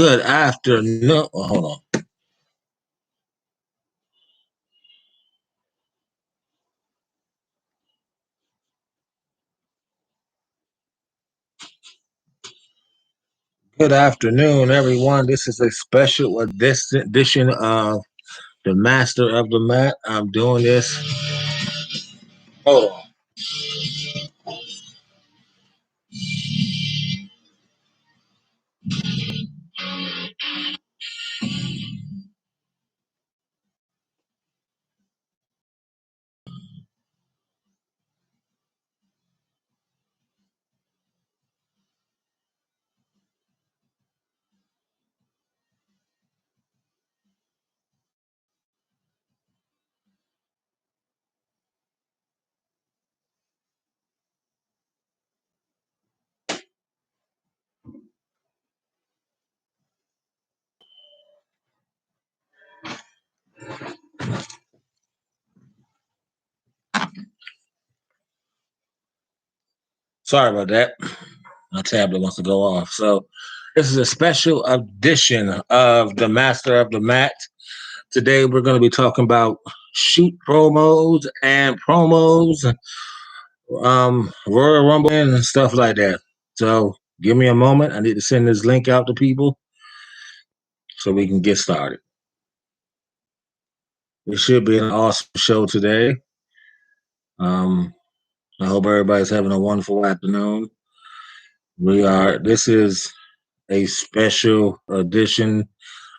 Good afternoon. Oh, hold on. Good afternoon, everyone. This is a special edition of the Master of the Mat. I'm doing this. Hold on. Sorry about that. My tablet wants to go off. So, this is a special edition of the Master of the Mat. Today, we're going to be talking about shoot promos, Royal Rumble and stuff like that. So, give me a moment. I need to send this link out to people so we can get started. It should be an awesome show today. Um, I hope everybody's having a wonderful afternoon. This is a special edition.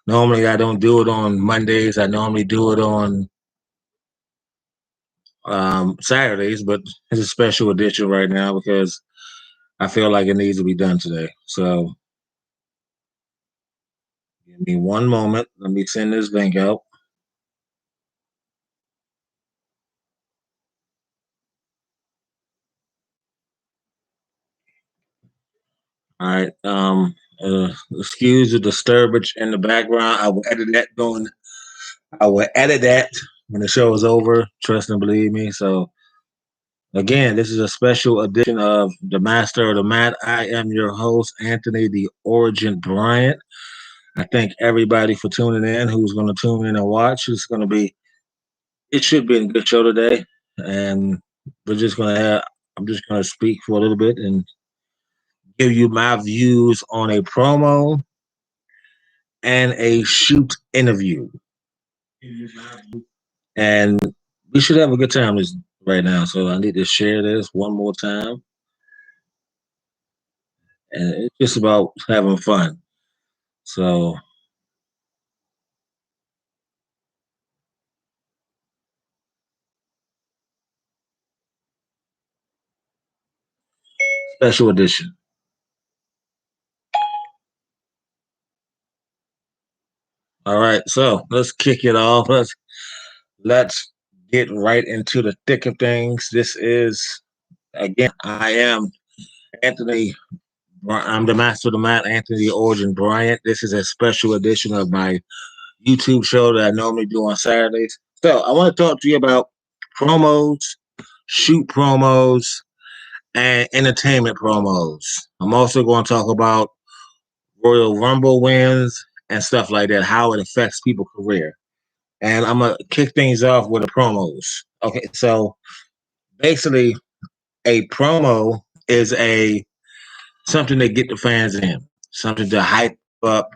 Normally, I don't do it on Mondays. I normally do it on Saturdays, but it's a special edition right now because I feel like it needs to be done today. So, give me one moment. Let me send this link out. All right. Excuse the disturbance in the background. I will edit that when the show is over. Trust and believe me. So again, this is a special edition of the Master of the Mat. I am your host, Anthony the Origin Bryant. I thank everybody for tuning in. Who's going to tune in and watch? It should be a good show today, and we're just going to have. I'm just going to speak for a little bit and give you my views on a promo and a shoot interview. And we should have a good time right now. So I need to share this one more time. And it's just about having fun. So special edition. All right, so let's kick it off. Let's get right into the thick of things. This is again, I am Anthony. I'm the Master of the Mat, Anthony Origin Bryant. This is a special edition of my YouTube show that I normally do on Saturdays. So I want to talk to you about promos, shoot promos, and entertainment promos. I'm also going to talk about Royal Rumble wins and stuff like that, how it affects people's career. And I'm going to kick things off with the promos. Okay, so basically, a promo is a something to get the fans in, something to hype up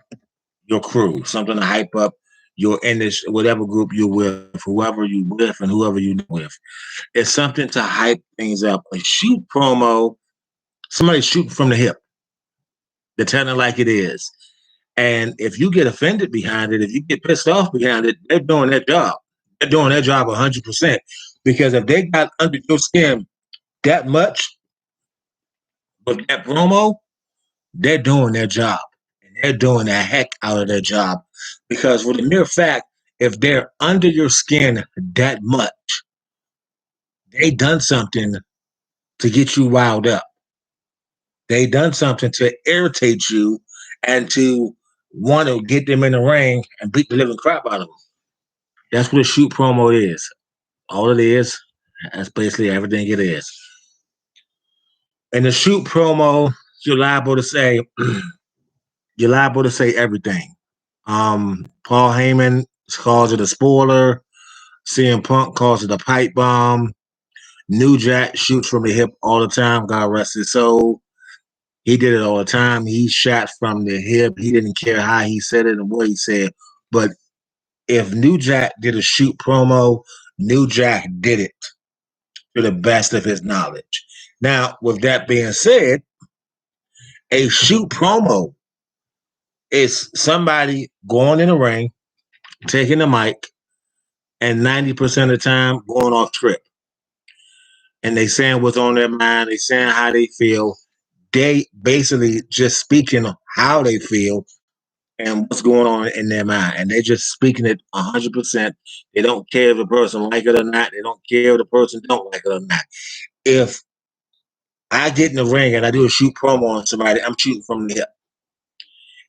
your crew, something to hype up your industry, whatever group you're with, whoever you with, and whoever you with. It's something to hype things up. A shoot promo, somebody shooting from the hip. They're telling it like it is. And if you get offended behind it, if you get pissed off behind it, they're doing their job. They're doing their job 100%. Because if they got under your skin that much with that promo, they're doing their job. And they're doing the heck out of their job. Because for the mere fact, if they're under your skin that much, they done something to get you riled up. They done something to irritate you and to want to get them in the ring and beat the living crap out of them. That's what a shoot promo is. All it is, that's basically everything it is. In the shoot promo, you're liable to say, you're liable to say everything. Paul Heyman calls it a spoiler. CM Punk calls it a pipe bomb. New Jack shoots from the hip all the time. God rest his soul. He did it all the time. He shot from the hip. He didn't care how he said it and what he said. But if New Jack did a shoot promo, New Jack did it to the best of his knowledge. Now, with that being said, a shoot promo is somebody going in the ring, taking the mic, and 90% of the time going off script. And they saying what's on their mind, they saying how they feel. They basically just speaking how they feel and what's going on in their mind. And they're just speaking it 100%. They don't care if the person like it or not. They don't care if the person don't like it or not. If I get in the ring and I do a shoot promo on somebody, I'm shooting from the hip.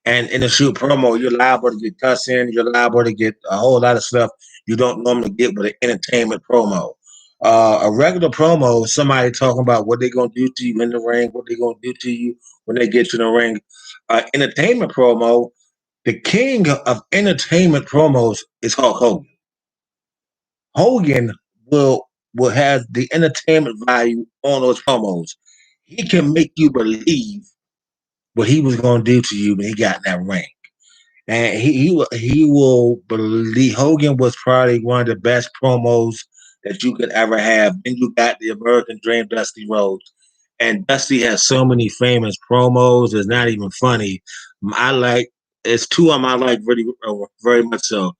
And in a shoot promo, you're liable to get cussing. You're liable to get a whole lot of stuff you don't normally get with an entertainment promo. A regular promo is somebody talking about what they're going to do to you in the ring, what they're going to do to you when they get to the ring. Entertainment promo, the king of entertainment promos is Hulk Hogan. Hogan will have the entertainment value on those promos. He can make you believe what he was going to do to you when he got in that ring. And he will believe Hogan was probably one of the best promos that you could ever have. Then you got the American Dream, Dusty Rhodes, and Dusty has so many famous promos. It's not even funny. I like it's two of them I like very much so.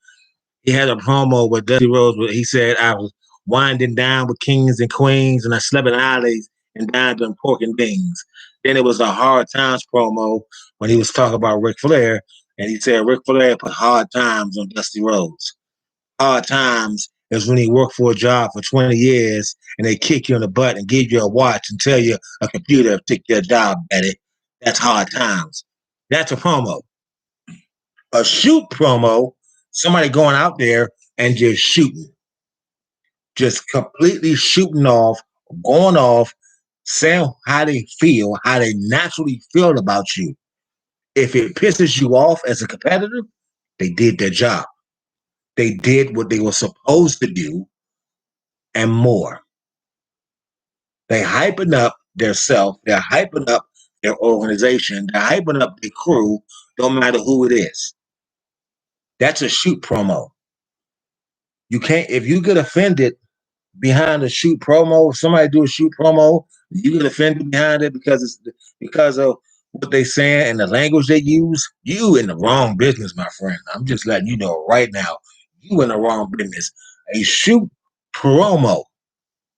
He had a promo with Dusty Rhodes where he said, "I was winding down with kings and queens, and I slept in alleys and dined on pork and beans." Then it was a Hard Times promo when he was talking about Ric Flair, and he said Ric Flair put hard times on Dusty Rhodes. Hard times is when he worked for a job for 20 years and they kick you in the butt and give you a watch and tell you a computer took your job, Betty. That's hard times. That's a promo. A shoot promo, somebody going out there and just shooting, just completely shooting off, going off, saying how they feel, how they naturally feel about you. If it pisses you off as a competitor, they did their job. They did what they were supposed to do and more. They hyping up their self, they're hyping up their organization, they're hyping up their crew, no matter who it is. That's a shoot promo. You can't if you get offended behind a shoot promo, if somebody do a shoot promo, you get offended behind it because of what they saying and the language they use, you in the wrong business, my friend. I'm just letting you know right now, you in the wrong business. A shoot promo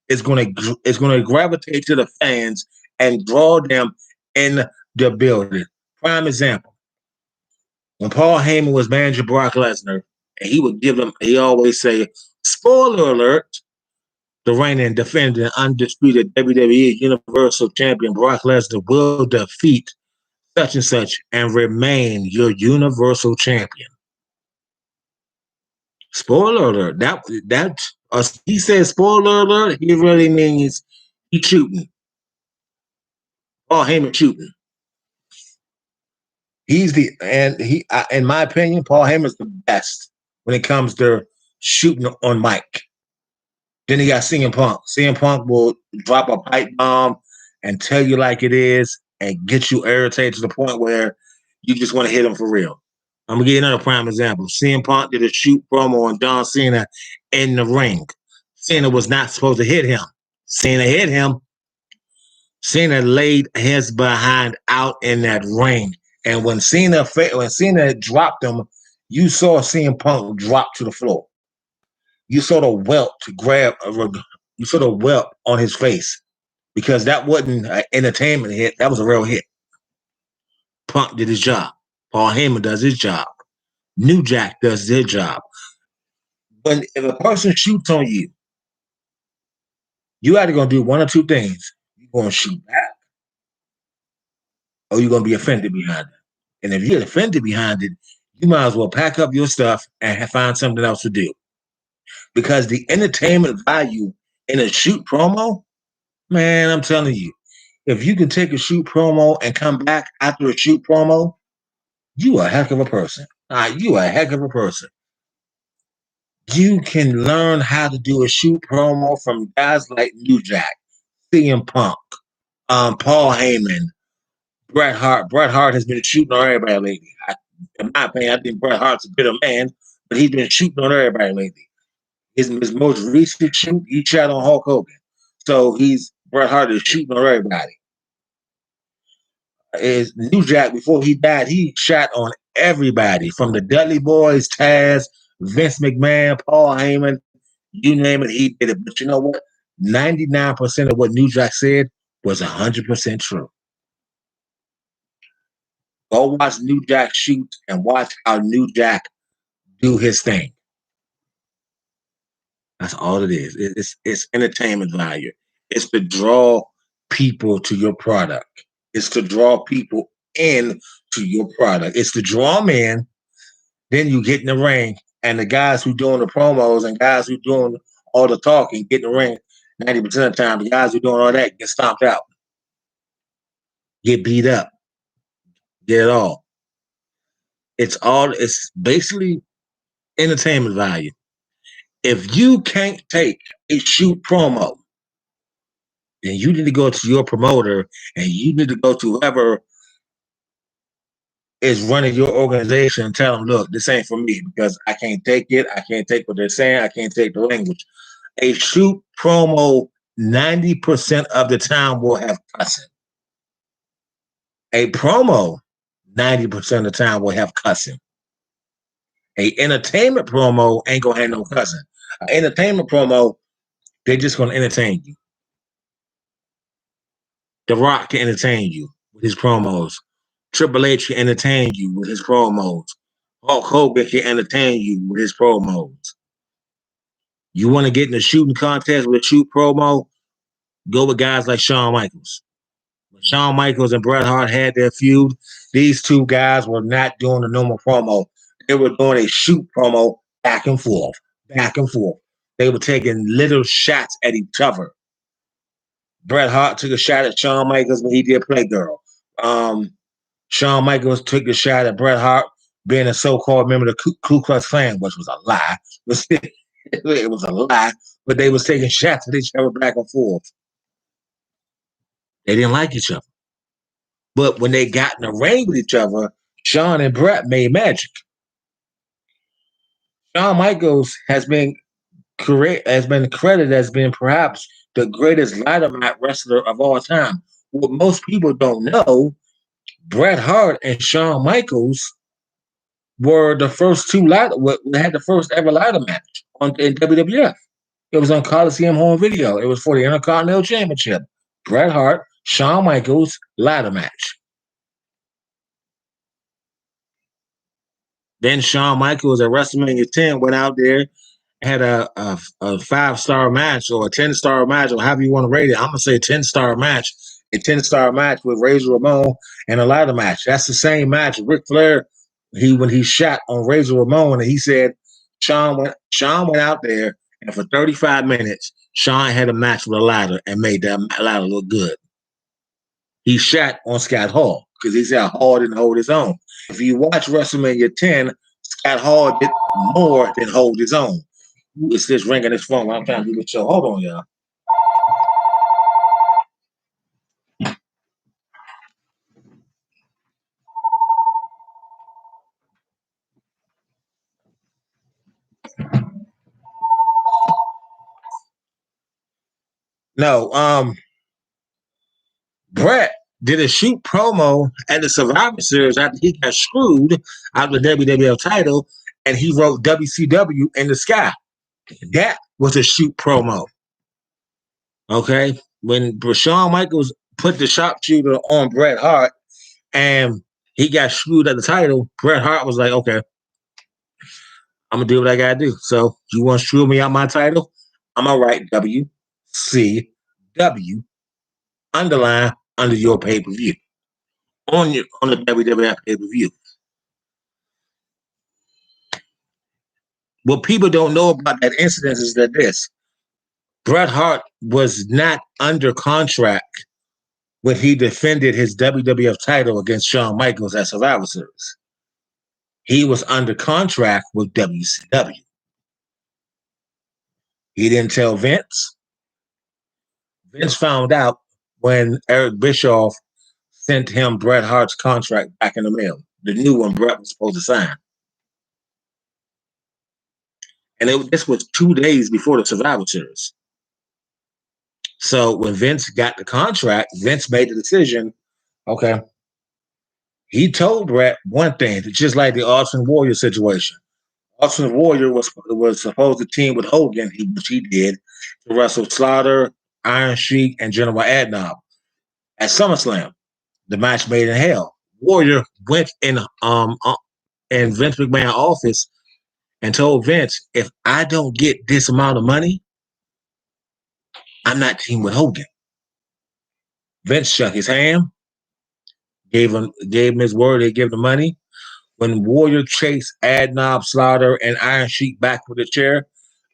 is gonna gravitate to the fans and draw them in the building. Prime example: when Paul Heyman was managing Brock Lesnar, and he would give them, he always say, "Spoiler alert." The reigning, defending, undisputed WWE Universal Champion Brock Lesnar will defeat such and such and remain your Universal Champion. Spoiler alert. He says spoiler alert. He really means he's shooting. Paul Heyman shooting. In my opinion, Paul Heyman's the best when it comes to shooting on mic. Then he got CM Punk. CM Punk will drop a pipe bomb and tell you like it is and get you irritated to the point where you just want to hit him for real. I'm gonna give you another prime example. CM Punk did a shoot promo on John Cena in the ring. Cena was not supposed to hit him. Cena hit him. Cena laid his behind out in that ring. And when Cena dropped him, you saw CM Punk drop to the floor. You saw the welt you saw the welt on his face because that wasn't an entertainment hit. That was a real hit. Punk did his job. Paul Heyman does his job. New Jack does his job. If a person shoots on you, you either gonna do one or two things. You're gonna shoot back, or you're gonna be offended behind it. And if you get offended behind it, you might as well pack up your stuff and find something else to do. Because the entertainment value in a shoot promo, man, I'm telling you, if you can take a shoot promo and come back after a shoot promo, You a heck of a person. You a heck of a person. You can learn how to do a shoot promo from guys like New Jack, CM Punk, Paul Heyman, Bret Hart. Bret Hart has been shooting on everybody lately. In my opinion, I think Bret Hart's a bitter man, but he's been shooting on everybody lately. His most recent shoot, he shot on Hulk Hogan. So Bret Hart is shooting on everybody. Is New Jack, before he died, he shot on everybody from the Dudley Boys, Taz, Vince McMahon, Paul Heyman, you name it, he did it. But you know what? 99% of what New Jack said was 100% true. Go watch New Jack shoot and watch how New Jack do his thing. That's all it is. It's entertainment value. It's to draw people to your product. It's to draw people in to your product. It's to draw them in. Then you get in the ring, and the guys who doing the promos and guys who doing all the talking get in the ring. 90% of the time, the guys who doing all that get stomped out, get beat up, get it all. It's basically entertainment value. If you can't take a shoot promo, then you need to go to your promoter and you need to go to whoever is running your organization and tell them, look, this ain't for me because I can't take it. I can't take what they're saying. I can't take the language. A shoot promo 90% of the time will have cussing. A promo 90% of the time will have cussing. A entertainment promo ain't gonna have no cussing. An entertainment promo, they're just gonna entertain you. The Rock can entertain you with his promos. Triple H can entertain you with his promos. Hulk Hogan can entertain you with his promos. You want to get in a shooting contest with a shoot promo? Go with guys like Shawn Michaels. When Shawn Michaels and Bret Hart had their feud, these two guys were not doing a normal promo. They were doing a shoot promo back and forth, back and forth. They were taking little shots at each other. Bret Hart took a shot at Shawn Michaels when he did Playgirl. Shawn Michaels took a shot at Bret Hart being a so-called member of the Ku Klux Klan, which was a lie. It was a lie, but they was taking shots at each other back and forth. They didn't like each other. But when they got in the ring with each other, Shawn and Bret made magic. Shawn Michaels has been credited as being perhaps the greatest ladder match wrestler of all time. What most people don't know, Bret Hart and Shawn Michaels were the first had the first ever ladder match in WWF. It was on Coliseum Home Video. It was for the Intercontinental Championship. Bret Hart, Shawn Michaels ladder match. Then Shawn Michaels at WrestleMania 10 went out there, had a 5-star match or a 10-star match or however you want to rate it. I'm gonna say 10-star match. A 10-star match with Razor Ramon and a ladder match. That's the same match Ric Flair. When he shot on Razor Ramon and he said Shawn went out there and for 35 minutes Shawn had a match with a ladder and made that ladder look good. He shot on Scott Hall because he said Hall didn't hold his own. If you watch WrestleMania 10, Scott Hall did more than hold his own. Who is this ringing his phone? I'm trying to do the show. Hold on, y'all. No, Bret did a shoot promo at the Survivor Series after he got screwed out of the WWF title, and he wrote WCW in the sky. That was a shoot promo. Okay, when Shawn Michaels put the sharpshooter on Bret Hart and he got screwed at the title, Bret Hart was like, okay, I'm gonna do what I gotta do. So you want to screw me out my title? I'm gonna write WCW underline under your pay-per-view. On the WWF pay-per-view. What people don't know about that incident is that Bret Hart was not under contract when he defended his WWF title against Shawn Michaels at Survivor Series. He was under contract with WCW. He didn't tell Vince. Vince found out when Eric Bischoff sent him Bret Hart's contract back in the mail, the new one Bret was supposed to sign. And this was 2 days before the Survivor Series. So when Vince got the contract, Vince made the decision, okay, he told Bret one thing, just like the Austin Warrior situation. Austin Warrior was supposed to team with Hogan, which he did, to wrestle Slaughter, Iron Sheik, and General Adnob at SummerSlam, the match made in hell. Warrior went in Vince McMahon's office and told Vince, if I don't get this amount of money, I'm not teaming with Hogan. Vince shook his hand, gave him his word, they give him the money. When Warrior chased Adnob, Slaughter, and Iron Sheik back with the chair,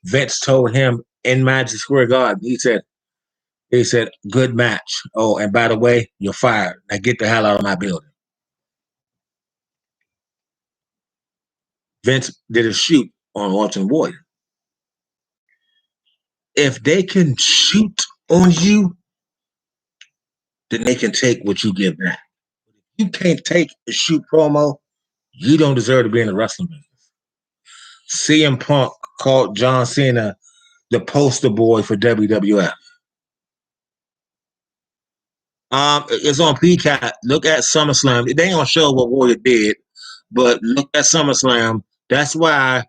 Vince told him in Madison Square Garden, he said, good match. Oh, and by the way, you're fired. Now get the hell out of my building. Vince did a shoot on Austin Warrior. If they can shoot on you, then they can take what you give back. You can't take a shoot promo, you don't deserve to be in the wrestling business. CM Punk called John Cena the poster boy for WWF. It's on Peacock. Look at SummerSlam. They ain't gonna show what Warrior did, but look at SummerSlam. That's why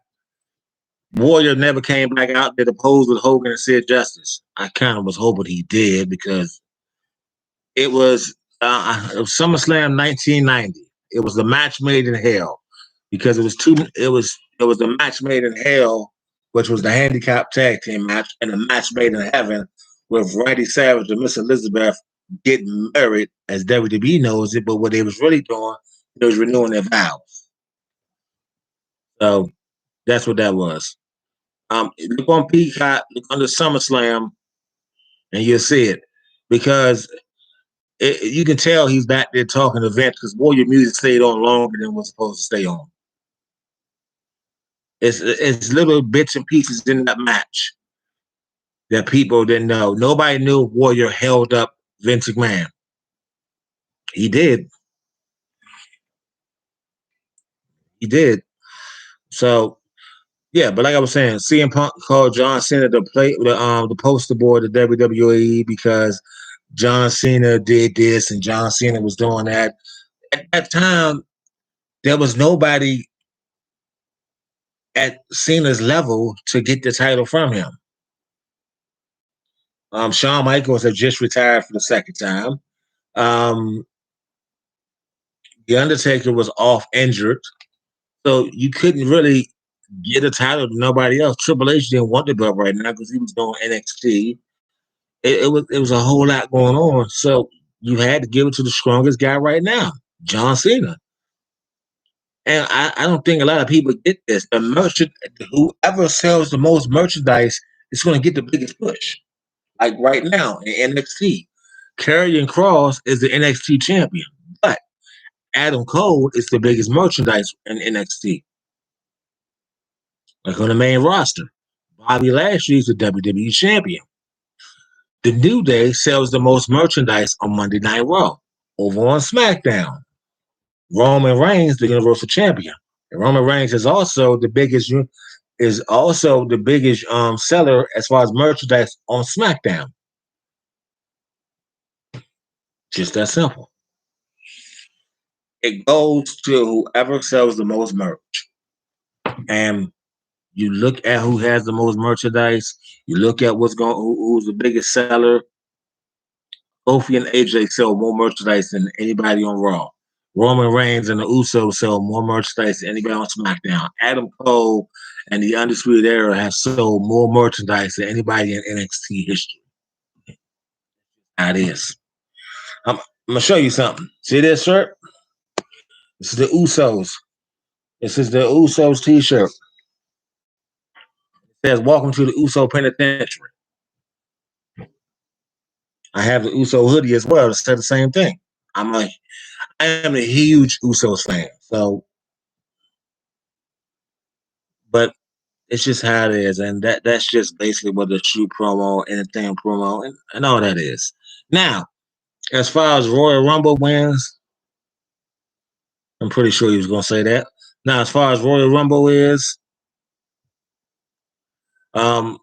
Warrior never came back out there to pose with Hogan and Sid Justice. I kind of was hoping he did because it was SummerSlam 1990. It was the match made in hell because it was the match made in hell, which was the handicap tag team match, and the match made in heaven with Randy Savage and Miss Elizabeth getting married, as WWE knows it. But what they was really doing, they was renewing their vows. So that's what that was. Look on Peacock, look under SummerSlam, and you'll see it because you can tell he's back there talking to Vince because Warrior music stayed on longer than was supposed to stay on. It's little bits and pieces in that match that people didn't know. Nobody knew Warrior held up Vince McMahon. He did. He did. So yeah, but like I was saying, CM Punk called John Cena the poster boy of WWE because John Cena did this and John Cena was doing that. At that time, there was nobody at Cena's level to get the title from him. Shawn Michaels had just retired for the second time. The Undertaker was off injured, so you couldn't really get a title to nobody else. Triple H didn't want the belt right now because he was doing NXT. It was a whole lot going on, so you had to give it to the strongest guy right now, John Cena. And I don't think a lot of people get this. Whoever sells the most merchandise is going to get the biggest push. Like right now in NXT, Karrion Kross is the NXT champion, but Adam Cole is the biggest merchandise in NXT. Like on the main roster, Bobby Lashley is the WWE champion. The New Day sells the most merchandise on Monday Night Raw. Over on SmackDown, Roman Reigns, the Universal Champion. And Roman Reigns is also the biggest seller as far as merchandise on SmackDown. Just that simple. It goes to whoever sells the most merch. And you look at who has the most merchandise, you look at who's the biggest seller. Kofi and AJ sell more merchandise than anybody on Raw. Roman Reigns and the Usos sell more merchandise than anybody on SmackDown. Adam Cole and the Undisputed Era have sold more merchandise than anybody in NXT history. That is. I'm gonna show you something. See this shirt? This is the Usos. This is the Usos t-shirt. It says, welcome to the Uso Penitentiary. I have the Uso hoodie as well. It said the same thing. I am a huge Usos fan. So but it's just how it is, and that's just basically what the shoot promo, anything promo, and all that is. Now, as far as Royal Rumble wins, I'm pretty sure he was gonna say that. Now, as far as Royal Rumble is, um,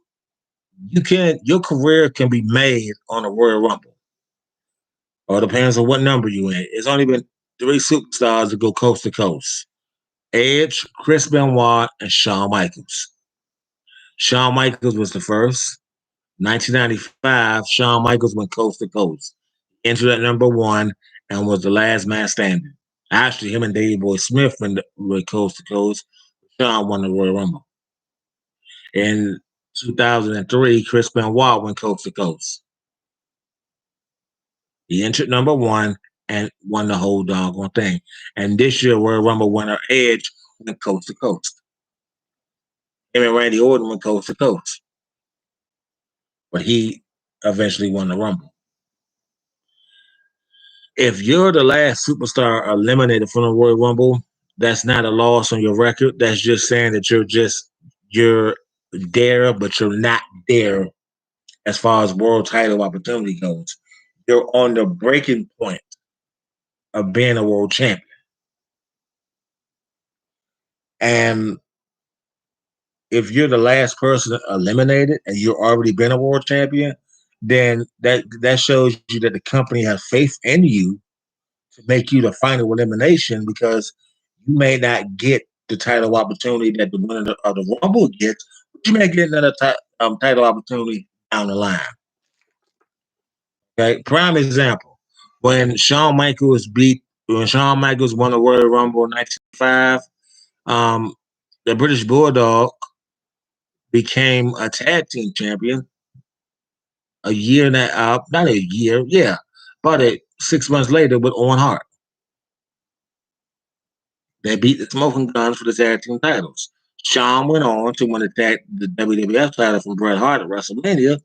your career can be made on a Royal Rumble, or it depends on what number you in. It's only been three superstars to go coast to coast: Edge, Chris Benoit, and Shawn Michaels. Shawn Michaels was the first. 1995, Shawn Michaels went coast to coast, entered at number one, and was the last man standing. Actually, him and Davey Boy Smith went coast to coast. Shawn won the Royal Rumble. In 2003, Chris Benoit went coast to coast. He entered number one and won the whole doggone thing. And this year, Royal Rumble winner Edge went coast to coast. Him and Randy Orton went coast to coast. But he eventually won the Rumble. If you're the last superstar eliminated from the Royal Rumble, that's not a loss on your record. That's just saying that you're there, but you're not there as far as world title opportunity goes. You're on the breaking point of being a world champion. And if you're the last person eliminated and you've already been a world champion, then that shows you that the company has faith in you to make you the final elimination, because you may not get the title opportunity that the winner of the Rumble gets, but you may get another title opportunity down the line. Okay, prime example: when Shawn Michaels won the Royal Rumble in 1995, um, the British Bulldog became a tag team champion a year and not a year, yeah, about 6 months later with Owen Hart. They beat the Smoking Guns for the tag team titles. Shawn went on to win the WWF title from Bret Hart at WrestleMania,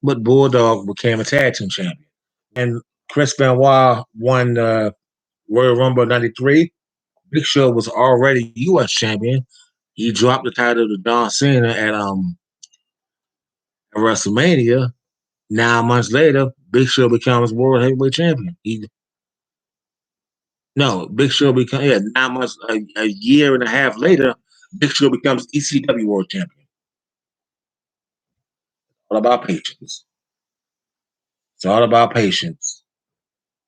but Bulldog became a tag team champion. And Chris Benoit won the Royal Rumble '93. Big Show was already U.S. champion. He dropped the title to John Cena at WrestleMania. 9 months later, Big Show becomes World Heavyweight Champion. Big Show becomes 9 months, a year and a half later, Big Show becomes ECW World Champion. All about patience. It's all about patience.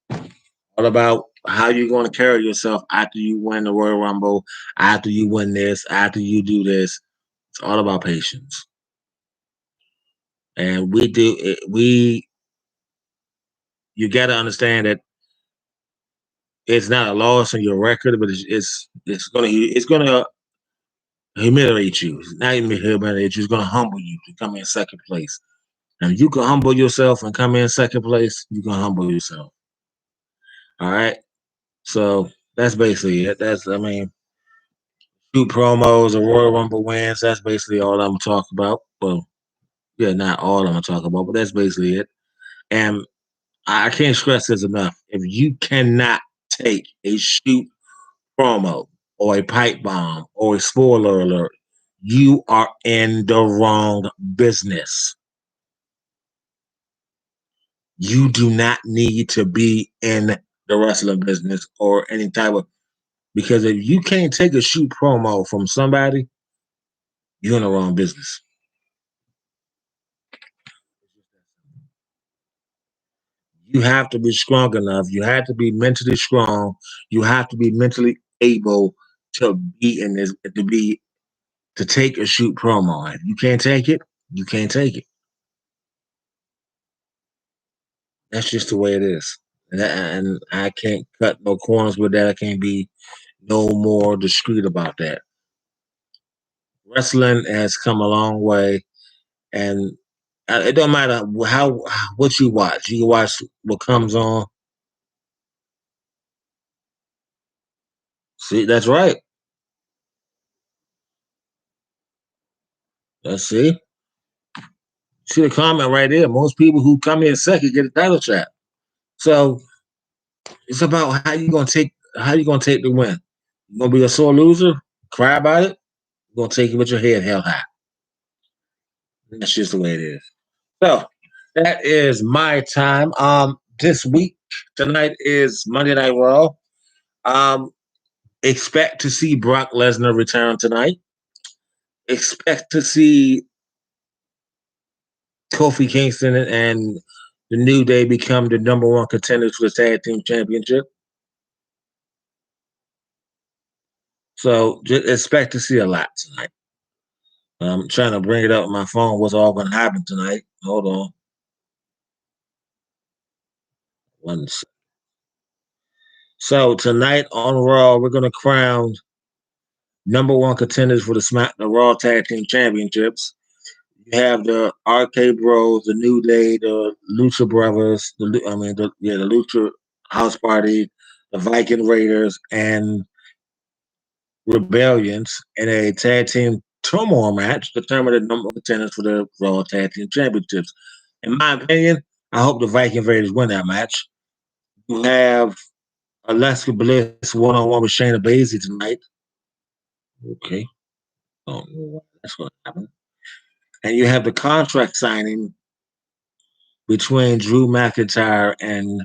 All about how you're going to carry yourself after you win the Royal Rumble, after you win this, after you do this. It's all about patience. And you got to understand that it's not a loss on your record, but it's gonna humiliate you. It's not even humiliate you. It's gonna humble you to come in second place. And you can humble yourself and come in second place. You can humble yourself. All right. So that's basically it. Shoot promos or Royal Rumble wins. That's basically all I'm gonna talk about. Well, yeah, not all I'm gonna talk about, but that's basically it. And I can't stress this enough. If you cannot take a shoot promo or a pipe bomb or a spoiler alert, you are in the wrong business. You do not need to be in the wrestling business or any type of, because if you can't take a shoot promo from somebody, you're in the wrong business. You have to be strong enough. You have to be mentally strong. You have to be mentally able to be in this, to take a shoot promo. If you can't take it, you can't take it. That's just the way it is. And I can't cut no corners with that. I can't be no more discreet about that. Wrestling has come a long way, and it don't matter what you watch. You can watch what comes on. See, that's right. Let's see. See the comment right there. Most people who come in second get a title shot. So it's about how you gonna take the win. You gonna be a sore loser, cry about it, You're gonna take it with your head held high. That's just the way it is. So that is my time. This week tonight is Monday Night Raw. Um, expect to see Brock Lesnar return tonight. Expect to see Kofi Kingston and the New Day become the number one contenders for the tag team championship. So just expect to see a lot tonight. I'm trying to bring it up on my phone. What's all going to happen tonight? Hold on. One second. So tonight on Raw, we're going to crown number one contenders for the Raw Tag Team Championships. You have the Arcade Bros, the New Day, the Lucha Brothers, the Lucha House Party, the Viking Raiders, and Rebellions in a tag team turmoil match to determine the number of contenders for the Raw Tag Team Championships. In my opinion, I hope the Viking Raiders win that match. You have Alexa Bliss one-on-one with Shayna Baszler tonight. Okay. Don't know why that's going to happen. And you have the contract signing between Drew McIntyre and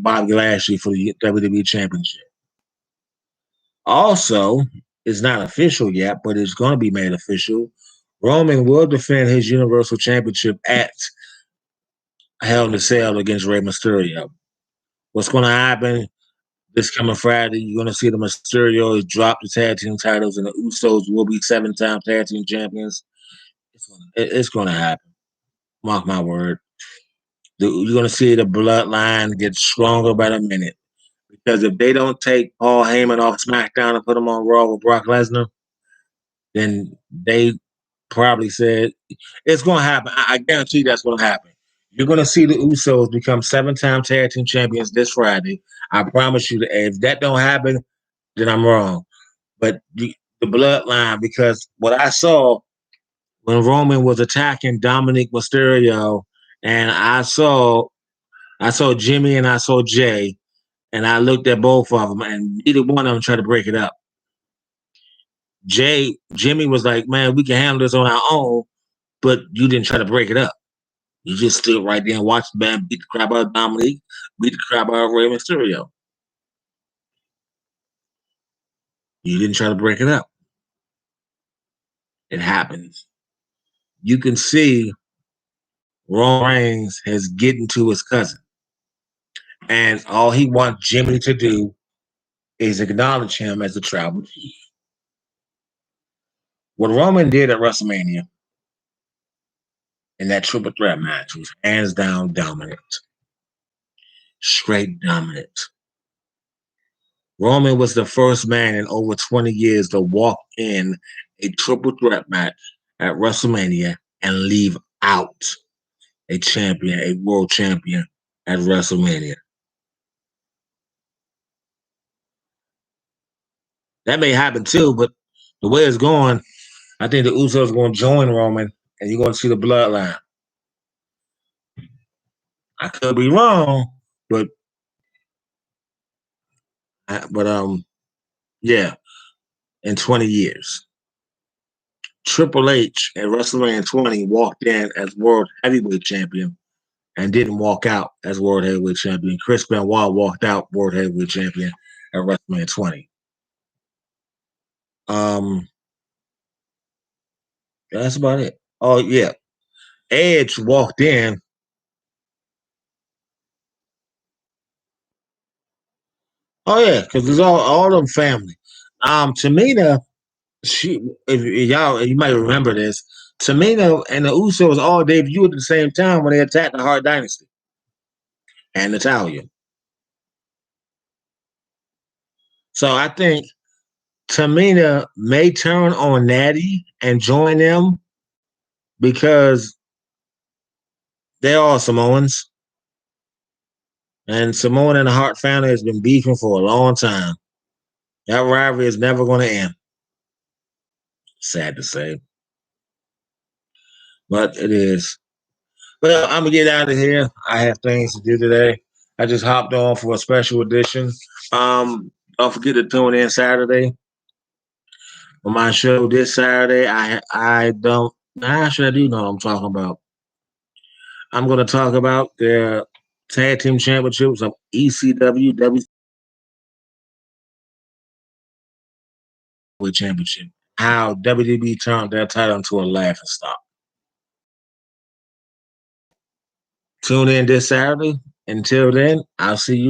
Bobby Lashley for the WWE Championship. Also, it's not official yet, but it's going to be made official. Roman will defend his Universal Championship at Hell in a Cell against Rey Mysterio. What's going to happen this coming Friday? You're going to see the Mysterios drop the tag team titles, and the Usos will be 7-time tag team champions. It's going to happen. Mark my word. You're going to see the bloodline get stronger by the minute. Because if they don't take Paul Heyman off SmackDown and put him on Raw with Brock Lesnar, then they probably said it's going to happen. I guarantee that's going to happen. You're going to see the Usos become 7-time tag team champions this Friday. I promise you that if that don't happen, then I'm wrong. But the bloodline, because what I saw when Roman was attacking Dominic Mysterio, and I saw Jimmy and I saw Jay, and I looked at both of them, and neither one of them tried to break it up. Jimmy was like, "Man, we can handle this on our own," but you didn't try to break it up. You just stood right there and watched the man beat the crap out of Dominic, beat the crap out of Rey Mysterio. You didn't try to break it up. It happens. You can see Roman Reigns has getting to his cousin, and all he wants Jimmy to do is acknowledge him as the tribal chief. What Roman did at WrestleMania in that triple threat match was hands down dominant. Straight dominant. Roman was the first man in over 20 years to walk in a triple threat match at WrestleMania and leave out a champion, a world champion at WrestleMania. That may happen too, but the way it's going, I think the Usos are going to join Roman, and you're going to see the bloodline. I could be wrong, but yeah, in 20 years. Triple H at WrestleMania 20 walked in as world heavyweight champion and didn't walk out as world heavyweight champion. Chris Benoit walked out world heavyweight champion at WrestleMania 20. That's about it. Oh yeah, Edge walked in. Oh yeah, because there's all them family. Tamina, if you might remember this, Tamina and the Usos all debuted at the same time when they attacked the Hart Dynasty and Natalia. So I think Tamina may turn on Natty and join them because they're all Samoans. And Samoan and the Hart family has been beefing for a long time. That rivalry is never going to end. Sad to say. But it is. Well, I'm going to get out of here. I have things to do today. I just hopped on for a special edition. Don't forget to tune in Saturday. On my show this Saturday, I don't. Actually, I do know what I'm talking about. I'm going to talk about the tag team championships of ECW Championship. How WWE turned their title into a laughing stock. Tune in this Saturday. Until then, I'll see you.